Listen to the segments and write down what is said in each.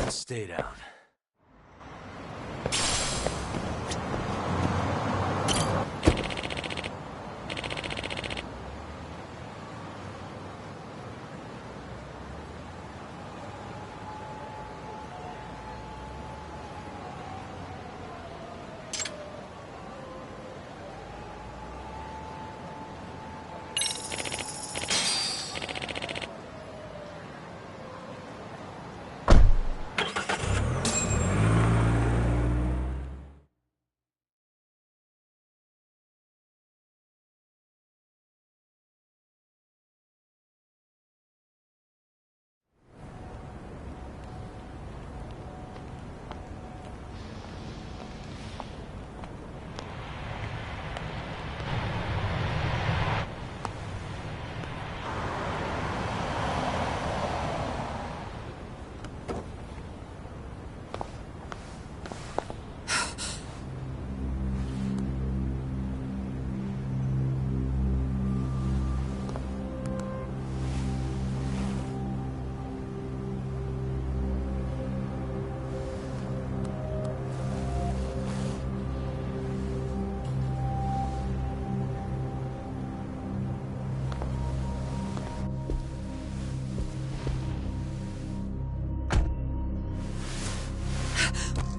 Stay down.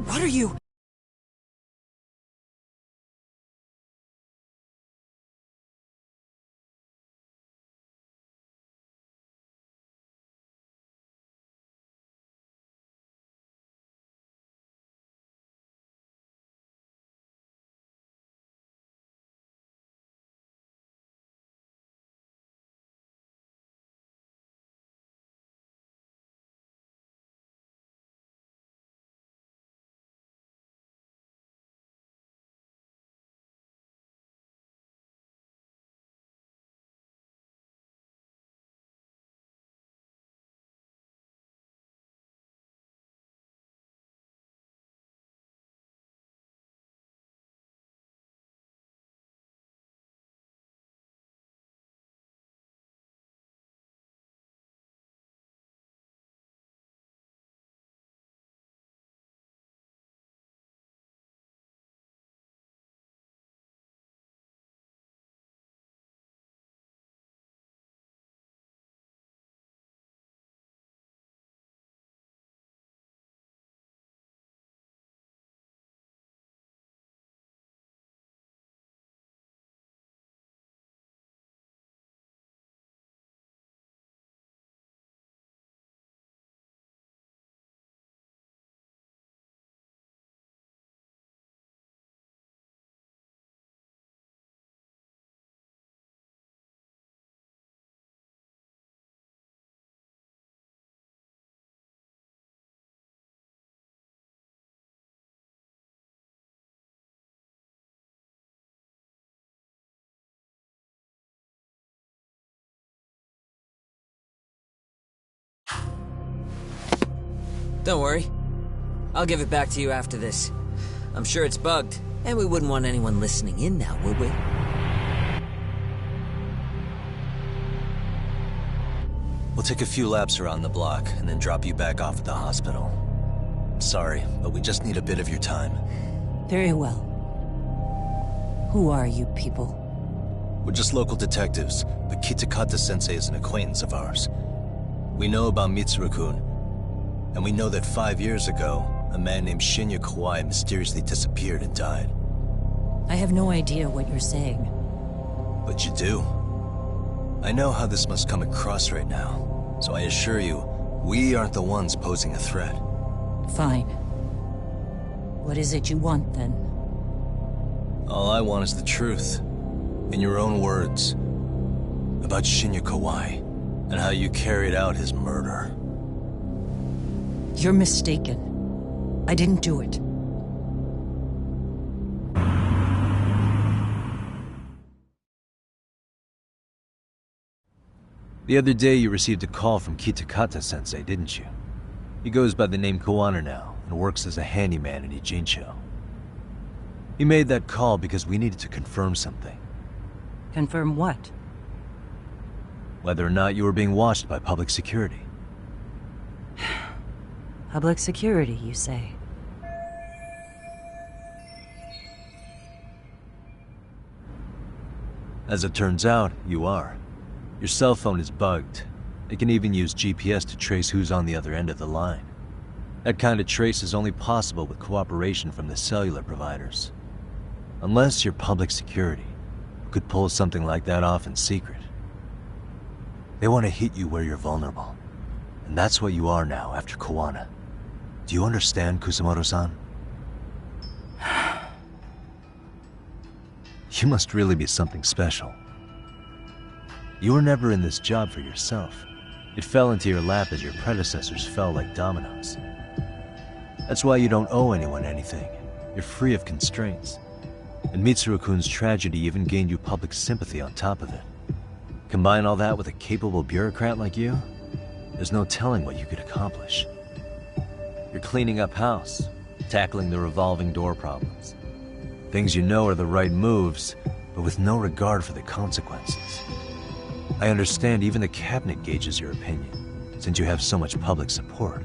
What are you? Don't worry. I'll give it back to you after this. I'm sure it's bugged, and we wouldn't want anyone listening in now, would we? We'll take a few laps around the block, and then drop you back off at the hospital. Sorry, but we just need a bit of your time. Very well. Who are you people? We're just local detectives, but Kitakata-sensei is an acquaintance of ours. We know about Mitsuru-kun, and we know that 5 years ago, a man named Shinya Kawai mysteriously disappeared and died. I have no idea what you're saying. But you do. I know how this must come across right now, so I assure you, we aren't the ones posing a threat. Fine. What is it you want, then? All I want is the truth. In your own words. About Shinya Kawai, and how you carried out his murder. You're mistaken. I didn't do it. The other day you received a call from Kitakata-sensei, didn't you? He goes by the name Koana now, and works as a handyman in Ijincho. He made that call because we needed to confirm something. Confirm what? Whether or not you were being watched by public security. Public security, you say? As it turns out, you are. Your cell phone is bugged. It can even use GPS to trace who's on the other end of the line. That kind of trace is only possible with cooperation from the cellular providers. Unless you're public security, who could pull something like that off in secret. They want to hit you where you're vulnerable. And that's what you are now after Koana. Do you understand, Kusamoto-san? You must really be something special. You were never in this job for yourself. It fell into your lap as your predecessors fell like dominoes. That's why you don't owe anyone anything. You're free of constraints. And Mitsuru-kun's tragedy even gained you public sympathy on top of it. Combine all that with a capable bureaucrat like you, there's no telling what you could accomplish. You're cleaning up house, tackling the revolving door problems. Things you know are the right moves, but with no regard for the consequences. I understand even the cabinet gauges your opinion, since you have so much public support.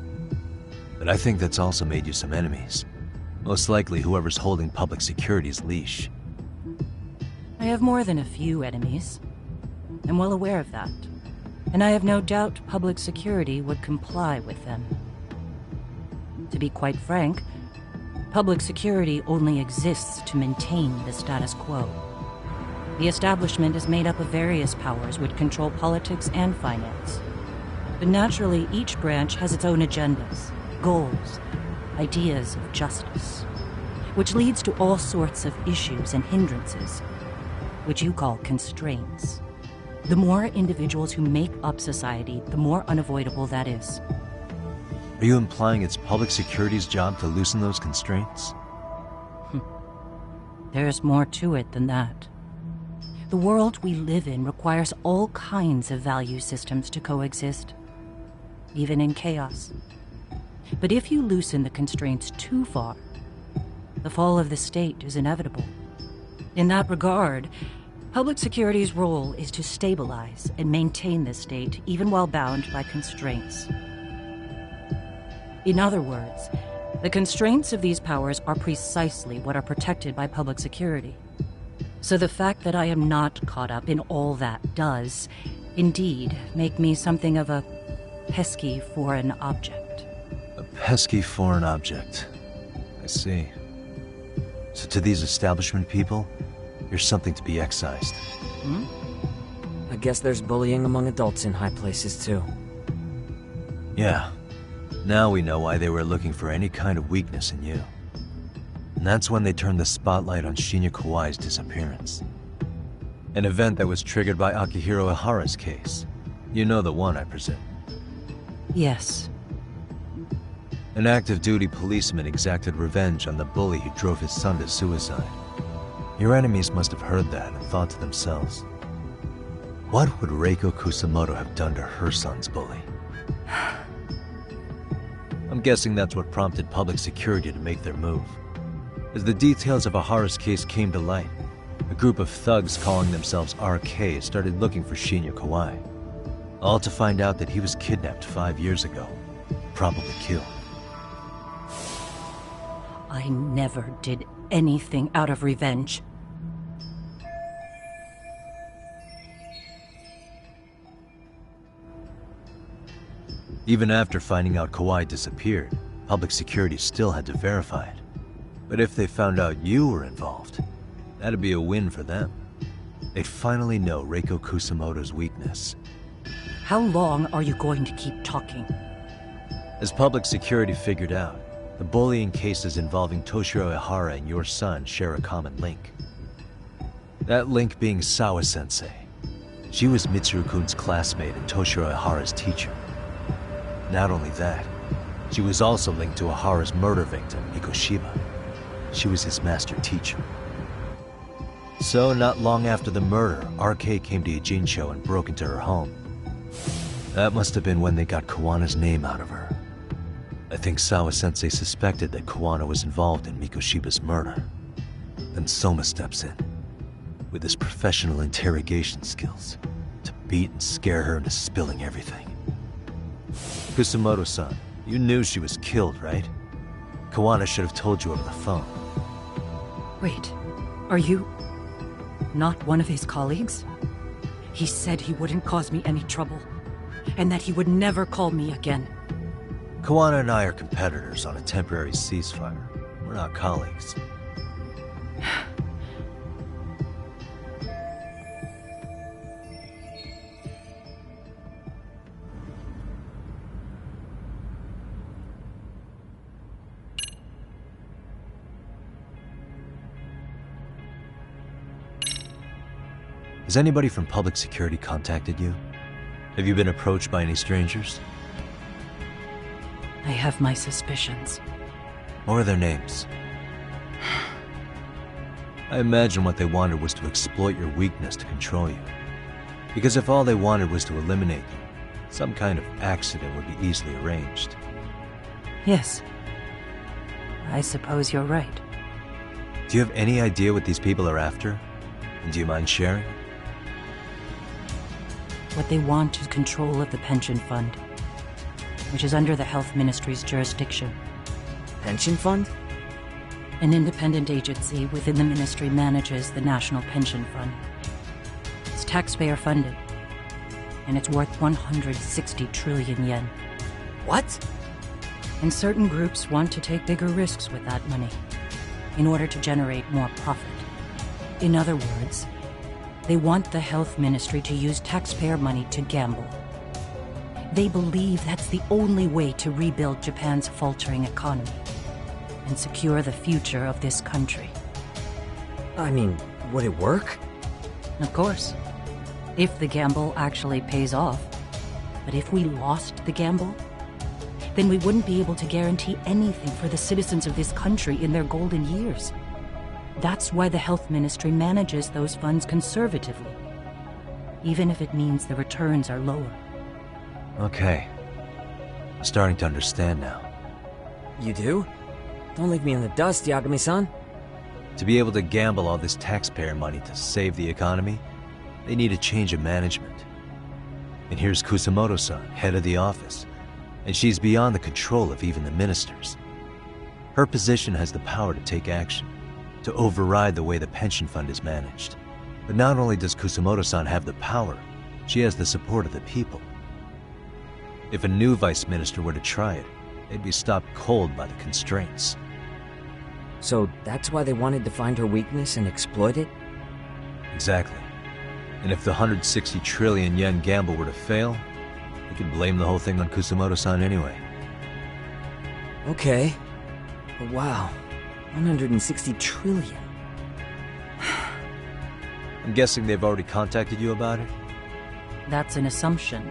But I think that's also made you some enemies. Most likely whoever's holding public security's leash. I have more than a few enemies. I'm well aware of that. And I have no doubt public security would comply with them. To be quite frank, public security only exists to maintain the status quo. The establishment is made up of various powers which control politics and finance. But naturally, each branch has its own agendas, goals, ideas of justice, which leads to all sorts of issues and hindrances, which you call constraints. The more individuals who make up society, the more unavoidable that is. Are you implying it's public security's job to loosen those constraints? There's more to it than that. The world we live in requires all kinds of value systems to coexist, even in chaos. But if you loosen the constraints too far, the fall of the state is inevitable. In that regard, public security's role is to stabilize and maintain the state even while bound by constraints. In other words, the constraints of these powers are precisely what are protected by public security. So the fact that I am not caught up in all that does, indeed, make me something of a pesky foreign object. A pesky foreign object. I see. So to these establishment people, you're something to be excised. I guess there's bullying among adults in high places, too. Yeah. Now we know why they were looking for any kind of weakness in you. And that's when they turned the spotlight on Shinya Kawai's disappearance. An event that was triggered by Akihiro Ihara's case. You know the one, I presume. Yes. An active-duty policeman exacted revenge on the bully who drove his son to suicide. Your enemies must have heard that and thought to themselves, what would Reiko Kusamoto have done to her son's bully? I'm guessing that's what prompted public security to make their move. As the details of Ihara's case came to light, a group of thugs calling themselves RK started looking for Shinya Kawai. All to find out that he was kidnapped 5 years ago, probably killed. I never did anything out of revenge. Even after finding out Kawai disappeared, public security still had to verify it. But if they found out you were involved, that'd be a win for them. They'd finally know Reiko Kusamoto's weakness. How long are you going to keep talking? As public security figured out, The bullying cases involving Toshiro Ihara and your son share a common link. That link being Sawa-sensei. She was Mitsuru-kun's classmate and Toshiro Ihara's teacher. Not only that, she was also linked to Ihara's murder victim, Mikoshiba. She was his master teacher. So, not long after the murder, RK came to Ijincho and broke into her home. That must have been when they got Kawana's name out of her. I think Sawa-sensei suspected that Kawana was involved in Mikoshiba's murder. Then Soma steps in, with his professional interrogation skills, to beat and scare her into spilling everything. Kusumoto-san, you knew she was killed, right? Kawana should have told you over the phone. Wait, are you not one of his colleagues? He said he wouldn't cause me any trouble, and that he would never call me again. Kawana and I are competitors on a temporary ceasefire. We're not colleagues. Has anybody from public security contacted you? Have you been approached by any strangers? I have my suspicions. What are their names? I imagine what they wanted was to exploit your weakness to control you. Because if all they wanted was to eliminate you, some kind of accident would be easily arranged. Yes. I suppose you're right. Do you have any idea what these people are after? And do you mind sharing? What they want is control of the pension fund, which is under the Health Ministry's jurisdiction. Pension fund? An independent agency within the ministry manages the National Pension Fund. It's taxpayer funded, and it's worth 160 trillion yen. What? And certain groups want to take bigger risks with that money in order to generate more profit. In other words, they want the health ministry to use taxpayer money to gamble. They believe that's the only way to rebuild Japan's faltering economy and secure the future of this country. I mean, would it work? Of course, if the gamble actually pays off. But if we lost the gamble, then we wouldn't be able to guarantee anything for the citizens of this country in their golden years. That's why the health ministry manages those funds conservatively, even if it means the returns are lower. Okay. I'm starting to understand now. You do? Don't leave me in the dust, Yagami-san. To be able to gamble all this taxpayer money to save the economy, they need a change of management. And here's Kusumoto-san, head of the office, and she's beyond the control of even the ministers. Her position has the power to take action, to override the way the pension fund is managed. But not only does Kusumoto-san have the power, she has the support of the people. If a new vice minister were to try it, they'd be stopped cold by the constraints. So that's why they wanted to find her weakness and exploit it? Exactly. And if the 160 trillion yen gamble were to fail, they could blame the whole thing on Kusumoto-san anyway. Okay. But wow, 160 trillion. I'm guessing they've already contacted you about it? That's an assumption.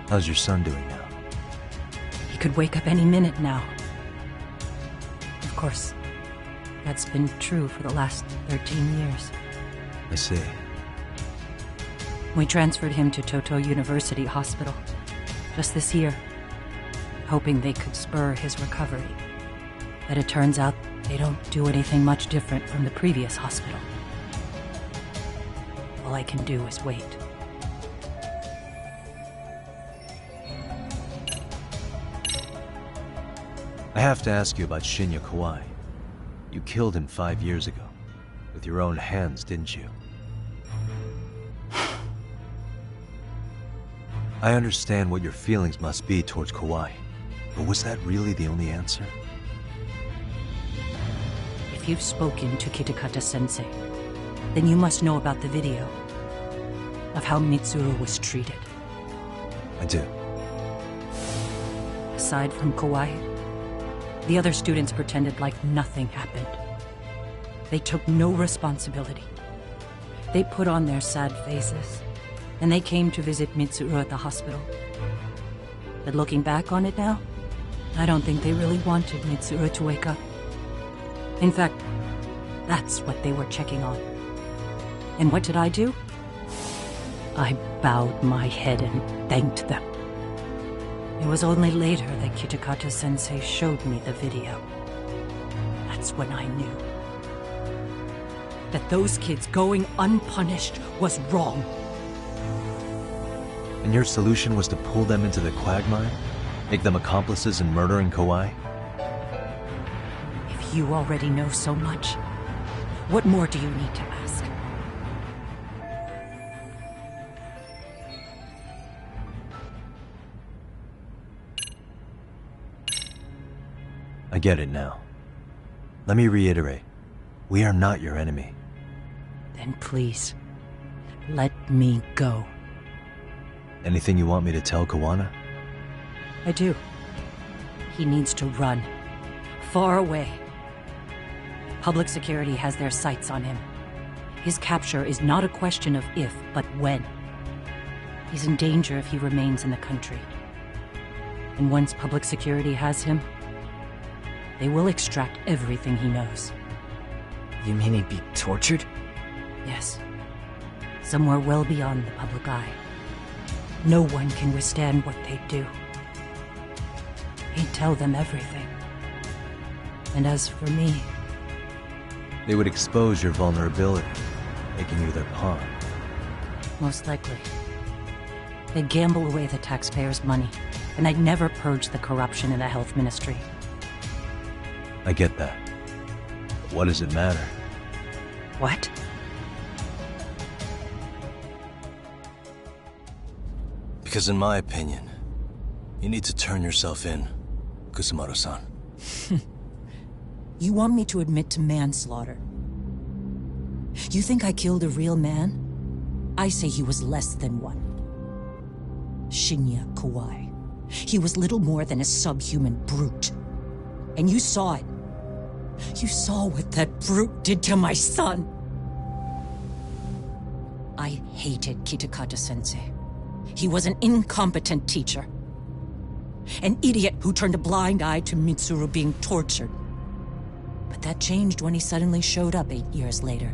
How's your son doing now? He could wake up any minute now. Of course, that's been true for the last 13 years. I see. We transferred him to Toto University Hospital just this year, hoping they could spur his recovery. But it turns out they don't do anything much different from the previous hospital. All I can do is wait. I have to ask you about Shinya Kawai. You killed him 5 years ago. With your own hands, didn't you? I understand what your feelings must be towards Kawai, but was that really the only answer? If If you've spoken to Kitakata-sensei, then you must know about the video of how Mitsuru was treated. I do. Aside from Kawai, the other students pretended like nothing happened. They took no responsibility. They put on their sad faces, and they came to visit Mitsuru at the hospital. But looking back on it now, I don't think they really wanted Mitsuru to wake up. In fact, that's what they were checking on. And what did I do? I bowed my head and thanked them. It was only later that Kitakata-sensei showed me the video. That's when I knew that those kids going unpunished was wrong. And your solution was to pull them into the quagmire? Make them accomplices in murdering Kawai? If you already know so much, what more do you need to ask? I get it now. Let me reiterate. We are not your enemy. Then please, let me go. Anything you want me to tell Kawana? I do. He needs to run. Far away. Public security has their sights on him. His capture is not a question of if, but when. He's in danger if he remains in the country. And once public security has him, they will extract everything he knows. You mean he'd be tortured? Yes. Somewhere well beyond the public eye. No one can withstand what they do. He'd tell them everything. And as for me... They would expose your vulnerability, making you their pawn. Most likely. They'd gamble away the taxpayers' money, and I'd never purge the corruption in the health ministry. I get that. But what does it matter? What? Because in my opinion, you need to turn yourself in, Kusumaru-san. You want me to admit to manslaughter? You think I killed a real man? I say he was less than one. Shinya Kawai. He was little more than a subhuman brute. And you saw it. You saw what that brute did to my son. I hated Kitakata-sensei. He was an incompetent teacher. An idiot who turned a blind eye to Mitsuru being tortured. But that changed when he suddenly showed up 8 years later.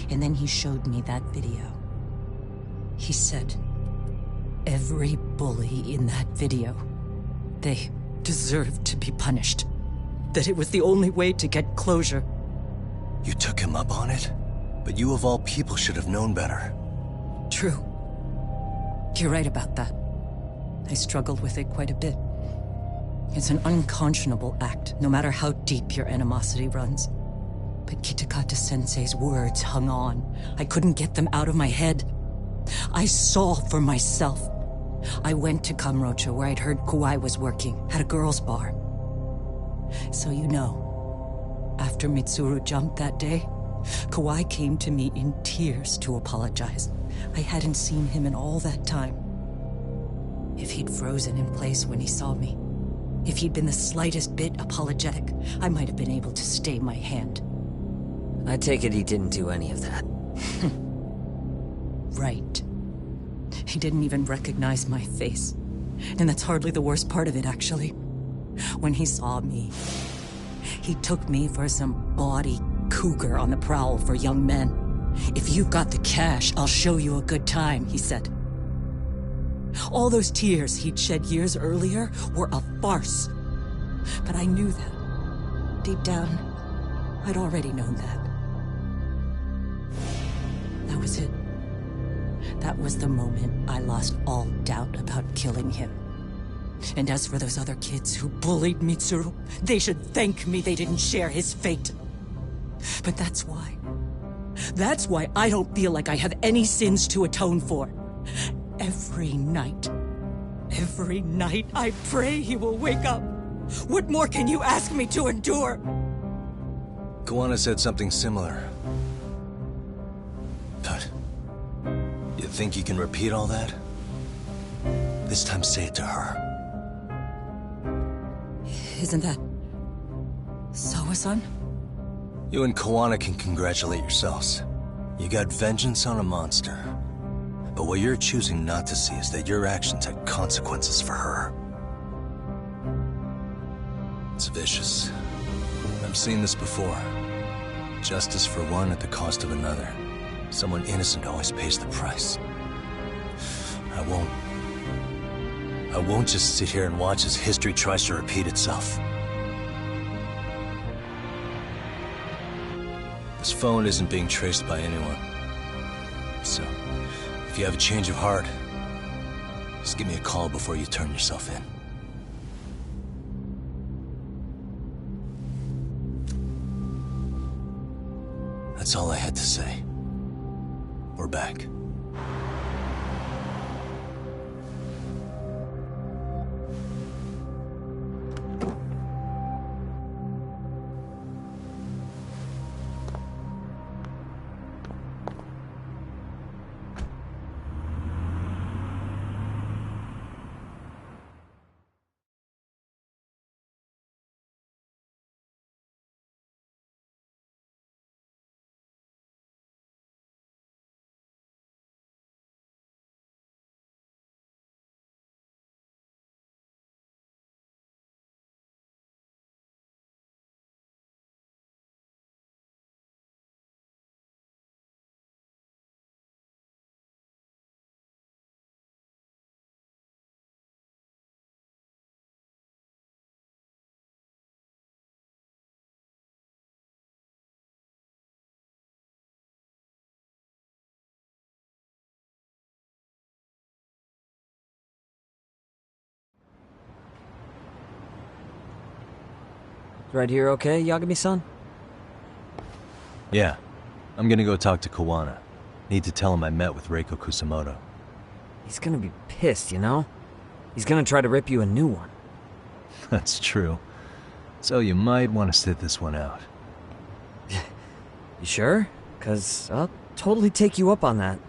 And then he showed me that video. He said, every bully in that video, they deserved to be punished. That it was the only way to get closure. You took him up on it? But you of all people should have known better. True. You're right about that. I struggled with it quite a bit. It's an unconscionable act, no matter how deep your animosity runs. But Kitakata-sensei's words hung on. I couldn't get them out of my head. I saw for myself. I went to Kamurocho, where I'd heard Kawai was working, at a girls' bar. So you know, after Mitsuru jumped that day, Kawai came to me in tears to apologize. I hadn't seen him in all that time. If he'd frozen in place when he saw me, if he'd been the slightest bit apologetic, I might have been able to stay my hand. I take it he didn't do any of that. Right. He didn't even recognize my face. And that's hardly the worst part of it, actually. When he saw me, he took me for some bawdy cougar on the prowl for young men. If you've got the cash, I'll show you a good time, he said. All those tears he'd shed years earlier were a farce. But I knew that. Deep down, I'd already known that. That was it. That was the moment I lost all doubt about killing him. And as for those other kids who bullied Mitsuru, they should thank me they didn't share his fate. But that's why. That's why I don't feel like I have any sins to atone for. Every night I pray he will wake up. What more can you ask me to endure? Kawana said something similar. But you think you can repeat all that? This time say it to her. Isn't that... Sawa-san? You and Kawana can congratulate yourselves. You got vengeance on a monster. But what you're choosing not to see is that your actions had consequences for her. It's vicious. I've seen this before. Justice for one at the cost of another. Someone innocent always pays the price. I won't just sit here and watch as history tries to repeat itself. This phone isn't being traced by anyone. So, if you have a change of heart, just give me a call before you turn yourself in. That's all I had to say. We're back. Right here okay, Yagami-san? Yeah. I'm gonna go talk to Kawana. Need to tell him I met with Reiko Kusamoto. He's gonna be pissed, you know? He's gonna try to rip you a new one. That's true. So you might want to sit this one out. You sure? 'Cause I'll totally take you up on that.